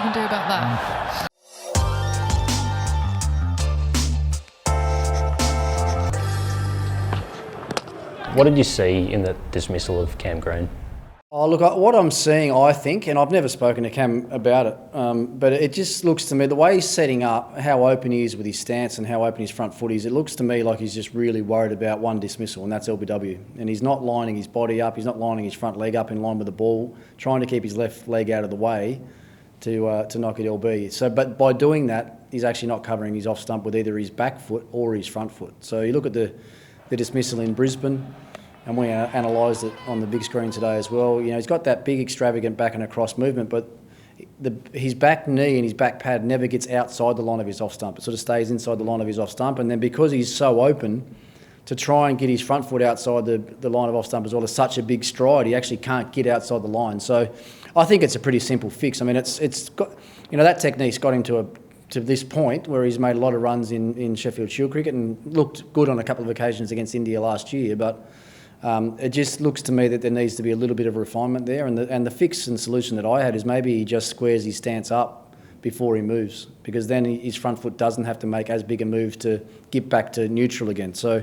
you can do about that? What did you see in the dismissal of Cam Green? Oh, look, what I'm seeing, I think, and I've never spoken to Cam about it, but it just looks to me, the way he's setting up, how open he is with his stance and how open his front foot is, it looks to me like he's just really worried about one dismissal, and that's LBW. And he's not lining his body up, he's not lining his front leg up in line with the ball, trying to keep his left leg out of the way to knock it LB. So, but by doing that, he's actually not covering his off stump with either his back foot or his front foot. So you look at the dismissal in Brisbane, and we analysed it on the big screen today as well. You know, he's got that big extravagant back and across movement, but his back knee and his back pad never gets outside the line of his off stump. It sort of stays inside the line of his off stump, and then because he's so open to try and get his front foot outside the line of off stump as well as such a big stride, he actually can't get outside the line. So I think it's a pretty simple fix. I mean, it's got, you know, that technique's got him to this point where he's made a lot of runs in Sheffield Shield cricket and looked good on a couple of occasions against India last year, but it just looks to me that there needs to be a little bit of refinement there, and the fix and solution that I had is maybe he just squares his stance up before he moves, because then his front foot doesn't have to make as big a move to get back to neutral again. So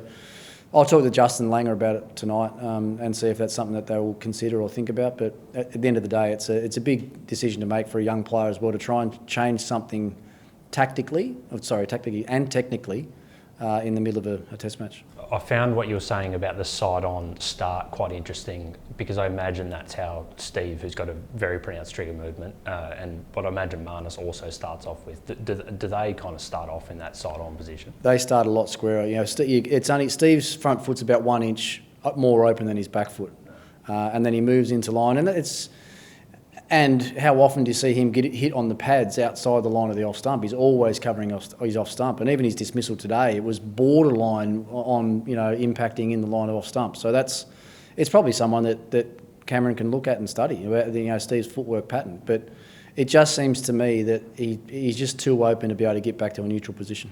I'll talk to Justin Langer about it tonight and see if that's something that they will consider or think about. But at the end of the day, it's a big decision to make for a young player as well, to try and change something tactically and technically in the middle of a test match. I found what you were saying about the side-on start quite interesting, because I imagine that's how Steve, who's got a very pronounced trigger movement, and what I imagine Marnus also starts off with. Do they kind of start off in that side-on position? They start a lot squarer. You know, it's only Steve's front foot's about 1 inch more open than his back foot, and then he moves into line, and how often do you see him get hit on the pads outside the line of the off stump? He's always covering his off stump, and even his dismissal today, it was borderline on, you know, impacting in the line of off stump. So it's probably someone that Cameron can look at and study about, you know, Steve's footwork pattern. But it just seems to me that he's just too open to be able to get back to a neutral position.